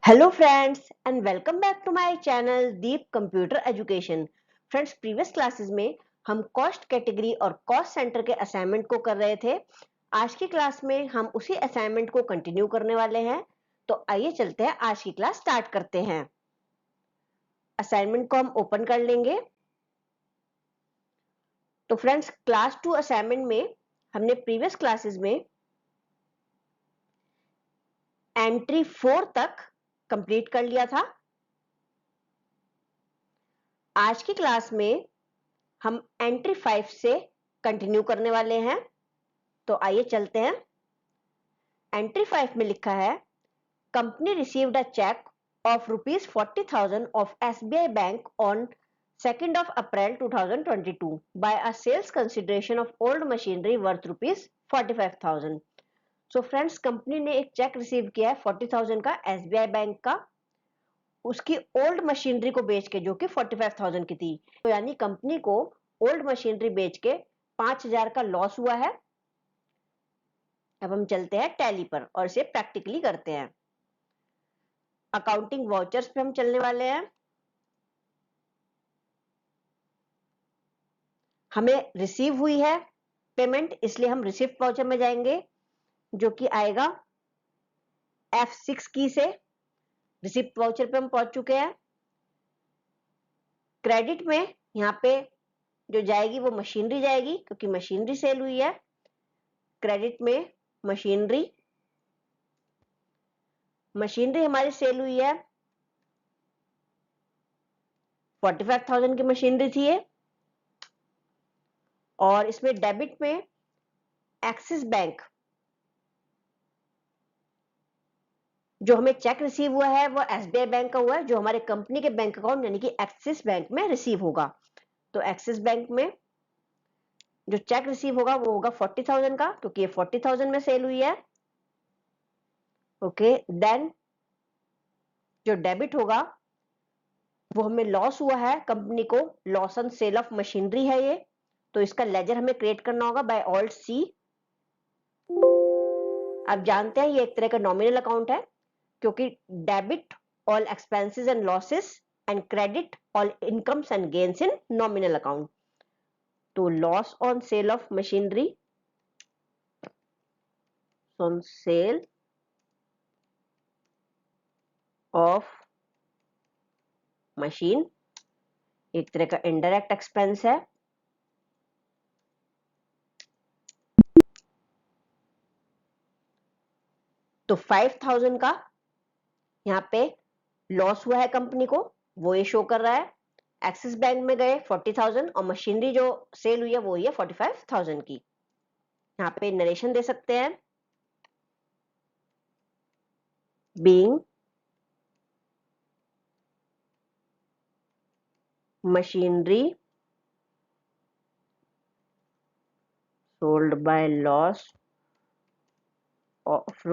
Hello friends and welcome back to my channel Deep computer education. Friends, previous classes में हम cost category और cost centre के assignment को कर रहे थे। आज की क्लास में हम उसी असाइनमेंट को कंटिन्यू करने वाले हैं। तो आइए चलते हैं, आज की क्लास स्टार्ट करते हैं। असाइनमेंट को हम ओपन कर लेंगे। तो फ्रेंड्स, क्लास 2 असाइनमेंट में हमने प्रीवियस क्लासेस में एंट्री 4 तक कंप्लीट कर लिया था। आज की क्लास में हम एंट्री 5 से कंटिन्यू करने वाले हैं। तो आइए चलते हैं। एंट्री 5 में लिखा है, company received a cheque of ₹40,000 of SBI bank on 2nd of April 2022 by a sales consideration of old machinery worth ₹45,000। So friends, company ने एक चेक रिसीव किया है 40,000 का SBI बैंक का, उसकी ओल्ड मशीनरी को बेच के, जो कि 45,000 की थी। तो यानी कंपनी को ओल्ड मशीनरी बेच के 5,000 का लॉस हुआ है। अब हम चलते हैं टैली पर और इसे प्रैक्टिकली करते हैं। अकाउंटिंग वाउचर्स पे हम चलने वाले हैं। हमें रिसीव हुई है पेमेंट, इसलिए हम रिसिप्ट वाउचर में जाएंगे, जो कि आएगा F6 की से। रिसिप्ट वाउचर पे हम पहुंच चुके हैं। क्रेडिट में यहाँ पे जो जाएगी वो मशीनरी जाएगी, क्योंकि मशीनरी सेल हुई है। क्रेडिट में मशीनरी हमारी सेल हुई है, 45,000 की मशीनरी थी ये। और इसमें डेबिट में एक्सिस बैंक, जो हमें चेक रिसीव हुआ है वो SBI बैंक का हुआ है, जो हमारे कंपनी के बैंक अकाउंट यानी कि एक्सिस बैंक में रिसीव होगा। तो एक्सिस बैंक में जो चेक रिसीव होगा वो होगा 40,000 का, क्योंकि ये 40,000 में सेल हुई है। ओके, देन जो डेबिट होगा वो हमें लॉस हुआ है, कंपनी को loss on sale of machinery है ये। तो इसका लेजर हमें क्रिएट करना होगा बाय ऑल्ट C। आप जानते हैं ये एक तरह का नॉमिनल अकाउंट है, क्योंकि debit all expenses and losses and credit all incomes and gains in nominal account. तो loss on sale of machinery, on sale of machine एक तरह का इनडायरेक्ट एक्सपेंस है। तो 5,000 का यहाँ पे लॉस हुआ है कंपनी को, वो ये शो कर रहा है। एक्सिस बैंक में गए 40,000 और मशीनरी जो सेल हुई है वो हुई है 45,000 की। यहाँ पे नरेशन दे सकते हैं, being machinery sold by loss of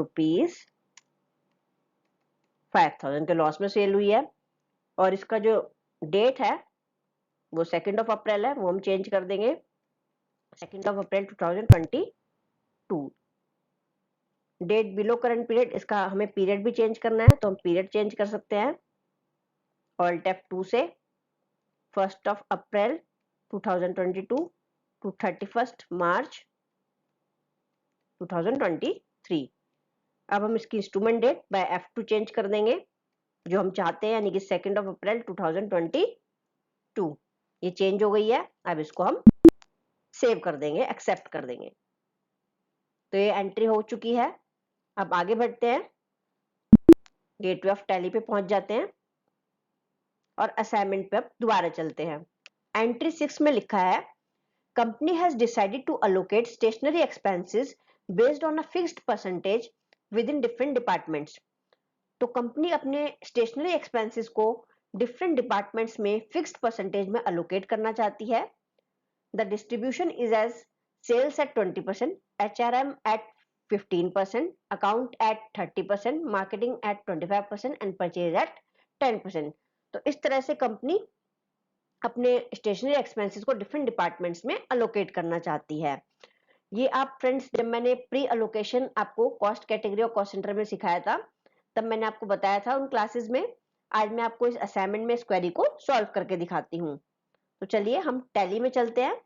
₹5,000 के लॉस में सेल हुई है। और इसका जो डेट है वो 2nd of April है, वो हम चेंज कर देंगे 2nd of April 2022। Date below current period, इसका हमें पीरियड भी चेंज करना है, तो हम पीरियड चेंज कर सकते हैं ऑल्ट F2 से। 1st of April 2022 to 31st March 2023। अब हम इसकी instrument date by F2 change कर देंगे, जो हम चाहते हैं, यानी कि 2nd of April 2022। ये चेंज हो गई है। अब इसको हम सेव कर देंगे, एक्सेप्ट कर देंगे। तो ये एंट्री हो चुकी है। अब आगे बढ़ते हैं, गेटवे ऑफ टैली पे पहुंच जाते हैं और असाइनमेंट पे अब दोबारा चलते हैं। एंट्री 6 में लिखा है, company has decided to allocate stationery expenses based on a fixed percentage within different departments. तो कंपनी अपने स्टेशनरी एक्सपेंसेस को डिफरेंट डिपार्टमेंट्स में फिक्स्ड परसेंटेज में अलोकेट करना चाहती है। The distribution is as sales at 20%, HRM at 15%, account at 30%, marketing at 25% and purchase at 10%। तो इस तरह से कंपनी अपने स्टेशनरी एक्सपेंसेस को डिफरेंट डिपार्टमेंट्स में अलोकेट करना चाहती है। ये आप फ्रेंड्स, जब मैंने प्री अलोकेशन आपको कॉस्ट कैटेगरी और कॉस्ट सेंटर में सिखाया था, तब मैंने आपको बताया था उन क्लासेस में। आज मैं आपको इस असाइनमेंट में इस क्वेरी को सॉल्व करके दिखाती हूँ। तो चलिए हम टैली में चलते हैं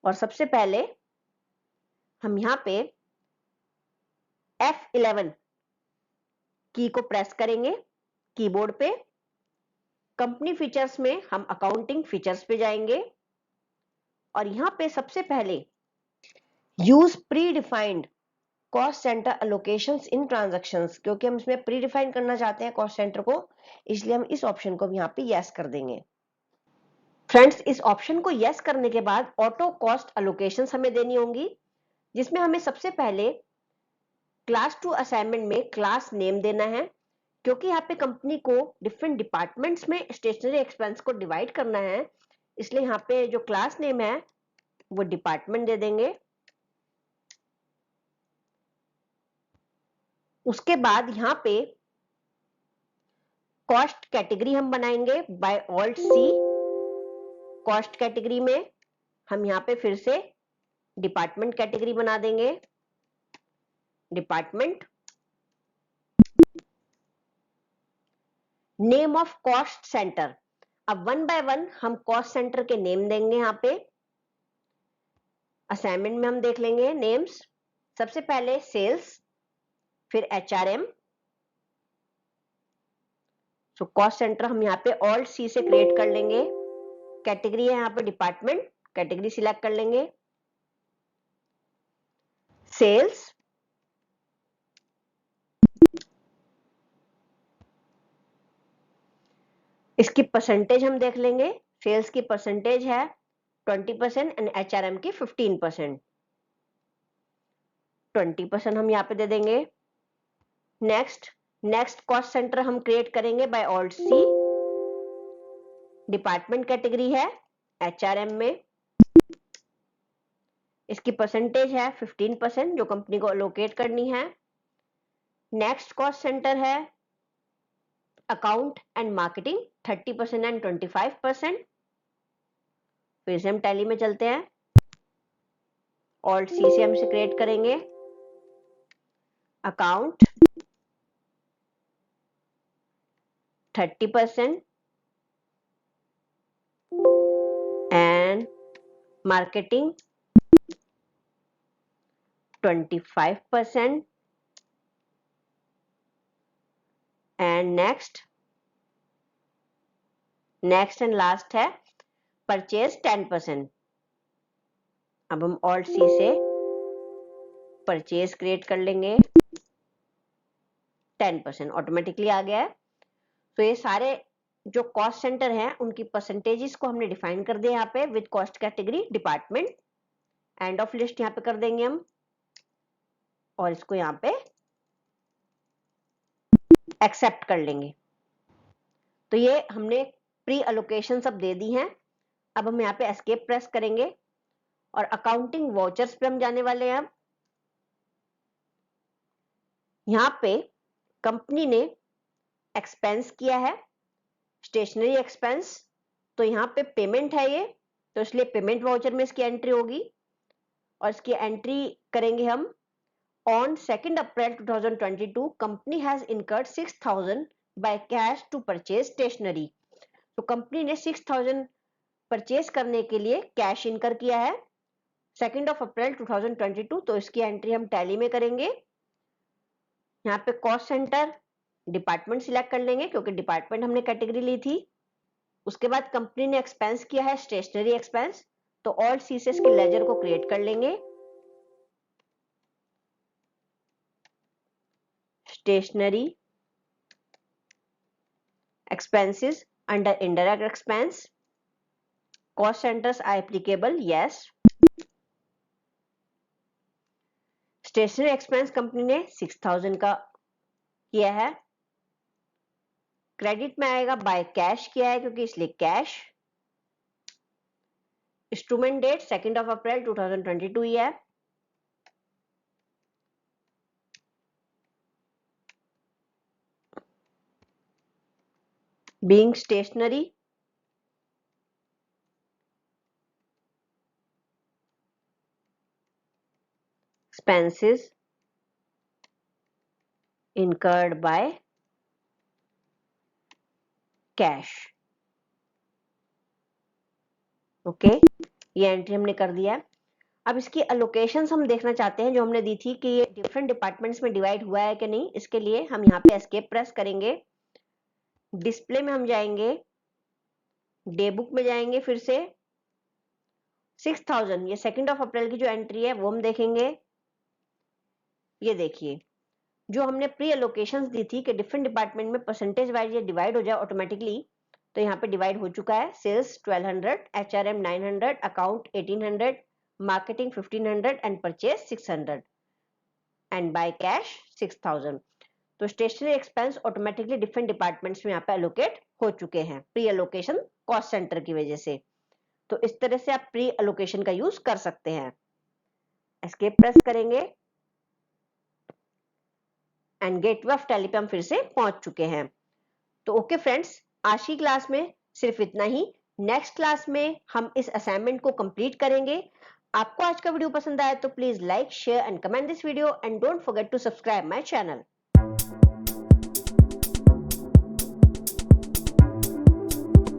और सबसे पहले हम यहाँ पे F11 की को प्रेस करेंगे कीबोर्ड पे। कंपनी फीचर्स में हम अकाउंटिंग फीचर्स पे जाएंगे और यहाँ पे सबसे पहले use predefined cost centre allocations in transactions, क्योंकि हम इसमें प्री डिफाइन करना चाहते हैं कॉस्ट सेंटर को, इसलिए हम इस ऑप्शन को यहाँ पे यस कर देंगे। फ्रेंड्स, इस ऑप्शन को यस करने के बाद ऑटो कॉस्ट अलोकेशंस हमें देनी होंगी, जिसमें हमें सबसे पहले क्लास 2 असाइनमेंट में क्लास नेम देना है, क्योंकि यहाँ पे कंपनी को डिफरेंट डिपार्टमेंट्स में स्टेशनरी एक्सपेंस को डिवाइड करना है, इसलिए यहाँ पे जो क्लास नेम है वो डिपार्टमेंट दे देंगे। उसके बाद यहाँ पे कॉस्ट कैटेगरी हम बनाएंगे by alt C. Cost category में हम यहाँ पे फिर से डिपार्टमेंट कैटेगरी बना देंगे, department. Name of cost centre, अब वन बाय वन हम कॉस्ट सेंटर के नेम देंगे। यहाँ पे असाइनमेंट में हम देख लेंगे नेम्स। सबसे पहले सेल्स, फिर HRM। सो कॉस्ट सेंटर हम यहाँ पे ऑल्ट सी से क्रिएट कर लेंगे। कैटेगरी है यहाँ पे डिपार्टमेंट, कैटेगरी सिलेक्ट कर लेंगे, सेल्स। इसकी परसेंटेज हम देख लेंगे। सेल्स की परसेंटेज है 20% एंड HRM की 15%। 20% हम यहाँ पे दे देंगे। नेक्स्ट कॉस्ट सेंटर हम क्रिएट करेंगे by alt C. Department category है HRM में, इसकी परसेंटेज है 15% जो कंपनी को अलोकेट करनी है। नेक्स्ट कॉस्ट सेंटर है अकाउंट एंड मार्केटिंग, 30% एंड 25%। फिर से हम टैली में चलते हैं, ऑल्ट सी से हम इसे क्रिएट करेंगे, account 30% and marketing 25%। And next and last है परचेज 10%। अब हम ऑल्ट सी से परचेज क्रिएट कर लेंगे, 10% ऑटोमेटिकली आ गया है। तो ये सारे जो कॉस्ट सेंटर हैं उनकी परसेंटेजेस को हमने डिफाइन कर दिया यहाँ पे with cost category department. End of list यहाँ पे कर देंगे हम और इसको यहाँ पे एक्सेप्ट कर लेंगे। तो ये हमने प्री अलोकेशन सब दे दी हैं। अब हम यहाँ पे एस्केप प्रेस करेंगे और अकाउंटिंग वाउचर्स पे हम जाने वाले हैं। यहाँ पे कंपनी ने एक्सपेंस किया है स्टेशनरी एक्सपेंस, तो यहाँ पे पेमेंट है ये, तो इसलिए पेमेंट वाउचर में इसकी एंट्री होगी और इसकी एंट्री करेंगे हम। On 2nd April 2022, company has incurred 6,000 by cash to purchase stationery. तो कंपनी ने 6,000 परचेज करने के लिए कैश इनकर किया है 2nd of April 2022। तो इसकी एंट्री हम टैली में करेंगे। यहाँ पे कॉस्ट सेंटर डिपार्टमेंट सिलेक्ट कर लेंगे क्योंकि डिपार्टमेंट हमने कैटेगरी ली थी। उसके बाद कंपनी ने एक्सपेंस किया है स्टेशनरी एक्सपेंस, तो ऑल सी से इसके लेजर को क्रिएट कर लेंगे, stationery expenses under indirect expense. Cost centers are applicable, yes. Stationery expense company ने 6,000 का किया है। क्रेडिट में आएगा बाय कैश किया है क्योंकि इसलिए cash. Instrument date 2nd of April 2022 ही है। Being stationery, expenses incurred by cash। Okay, ये एंट्री हमने कर दिया है। अब इसकी अलोकेशंस हम देखना चाहते हैं जो हमने दी थी कि ये डिफरेंट डिपार्टमेंट्स में डिवाइड हुआ है कि नहीं। इसके लिए हम यहाँ पे एस्केप प्रेस करेंगे, डिस्प्ले में हम जाएंगे, डे बुक में जाएंगे, फिर से 6000 ये 2 अप्रैल की जो एंट्री है वो हम देखेंगे। ये देखिए, जो हमने प्री एलोकेशंस दी थी कि डिफरेंट डिपार्टमेंट में परसेंटेज वाइज ये डिवाइड हो जाए ऑटोमेटिकली, तो यहाँ पे डिवाइड हो चुका है। Sales 1200, HRM 900, account 1800, marketing 1500 and purchase 600 and by cash 6000। तो stationery expense automatically different departments में यहाँ पे एलोकेट हो चुके हैं प्री एलोकेशन कॉस्ट सेंटर की वजह से। तो इस तरह से आप प्री एलोकेशन का यूज कर सकते हैं। एस्केप प्रेस करेंगे एंड गेटवे ऑफ टैली पे हम फिर से पहुंच चुके हैं। तो ओके फ्रेंड्स, आज की क्लास में सिर्फ इतना ही। नेक्स्ट क्लास में हम इस असाइनमेंट को कंप्लीट करेंगे। आपको आज का वीडियो पसंद आया तो please like, share and comment this video and don't forget to subscribe my channel.